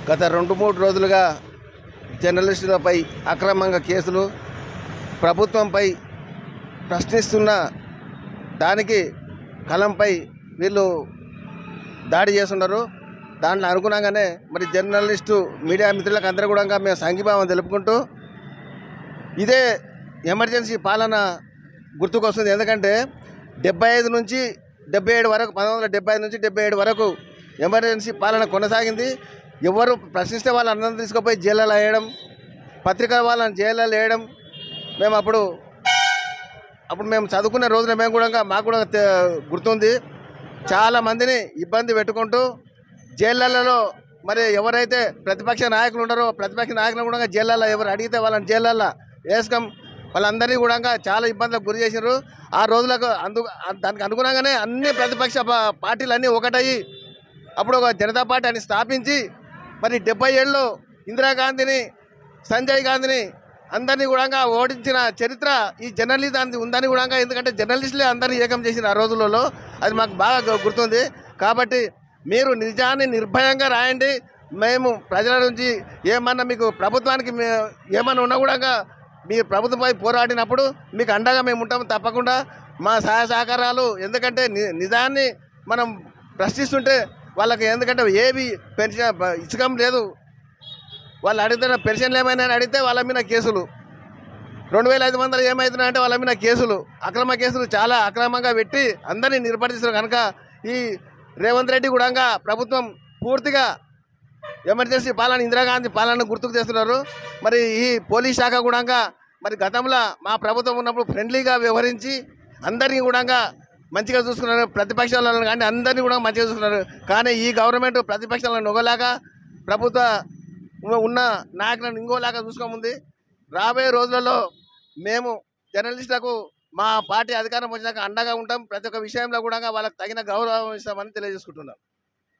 గత 2-3 రోజులుగా జర్నలిస్టులపై అక్రమంగా కేసులు, ప్రభుత్వంపై ప్రశ్నిస్తున్న దానికి కలంపై వీళ్ళు దాడి చేస్తున్నారు. దాంట్లో అనుగుణంగానే మరి జర్నలిస్టు మీడియా మిత్రులకు అందరూ కూడా మేము సంఘీభావం తెలుపుకుంటూ ఇదే ఎమర్జెన్సీ పాలన గుర్తుకొస్తుంది. ఎందుకంటే 75 నుంచి 77 వరకు 1975 నుంచి 77 వరకు ఎమర్జెన్సీ పాలన కొనసాగింది. ఎవరు ప్రశ్నిస్తే వాళ్ళందరినీ తీసుకుపోయి జైళ్ళలో వేయడం, పత్రికల వాళ్ళని జైళ్ళలో వేయడం. మేము అప్పుడు మేము చదువుకునే రోజున మేము కూడా మాకు కూడా గుర్తుంది. చాలామందిని ఇబ్బంది పెట్టుకుంటూ జైళ్ళలో మరి ఎవరైతే ప్రతిపక్ష నాయకులు ఉన్నారో ప్రతిపక్ష నాయకులు కూడా జైళ్ళలో ఎవరు అడిగితే వాళ్ళని జైళ్ళల్లో వేసుకం వాళ్ళందరినీ కూడా చాలా ఇబ్బందులకు గురి చేశారు. ఆ రోజులకు దానికి అనుగుణంగానే అన్ని ప్రతిపక్ష పార్టీలు అన్నీ ఒకటయ్యి అప్పుడు ఒక జనతా పార్టీ అని స్థాపించి మరి 77లో ఇందిరాగాంధీని, సంజయ్ గాంధీని అందరినీ కూడా ఓడించిన చరిత్ర ఈ జర్నలిజానికి ఉందని కూడా, ఎందుకంటే జర్నలిస్టులే అందరినీ ఏకం చేసిన ఆ రోజులలో. అది మాకు బాగా గుర్తుంది. కాబట్టి మీరు నిజాన్ని నిర్భయంగా రాయండి. మేము ప్రజల నుంచి ఏమన్నా మీకు ప్రభుత్వానికి ఏమన్నా ఉన్నా కూడా మీరు ప్రభుత్వంపై పోరాడినప్పుడు మీకు అండగా మేము ఉంటాము. తప్పకుండా మా సహాయ సహకారాలు. ఎందుకంటే నిజాన్ని మనం ప్రశ్నిస్తుంటే వాళ్ళకి, ఎందుకంటే ఏవి పెన్షన్ ఇచ్చకం లేదు. వాళ్ళు అడిగితే పెన్షన్లు ఏమైనా అడిగితే వాళ్ళ మీద కేసులు, 2500 ఏమవుతున్నాయంటే వాళ్ళ మీద కేసులు, అక్రమ కేసులు చాలా అక్రమంగా పెట్టి అందరినీ నిర్బంధిస్తున్నారు. కనుక ఈ రేవంత్ రెడ్డి కూడా ప్రభుత్వం పూర్తిగా ఎమర్జెన్సీ పాలన, ఇందిరాగాంధీ పాలన గుర్తుకు తెస్తున్నారు. మరి ఈ పోలీస్ శాఖ కూడా మరి గతంలో మా ప్రభుత్వం ఉన్నప్పుడు ఫ్రెండ్లీగా వ్యవహరించి అందరినీ కూడా మంచిగా చూసుకున్నారు. ప్రతిపక్షాలను కానీ అందరినీ కూడా మంచిగా చూసుకున్నారు. కానీ ఈ గవర్నమెంట్ ప్రతిపక్షాలను నొగలాగా, ప్రభుత్వ ఉన్న నాయకులను ఇంకోలాగా చూసుకోముంది. రాబోయే రోజులలో మేము జర్నలిస్టులకు మా పార్టీ అధికారం వచ్చినాక అండగా ఉంటాం. ప్రతి ఒక్క విషయంలో కూడా వాళ్ళకి తగిన గౌరవం ఇస్తామని తెలియజేసుకుంటున్నాం.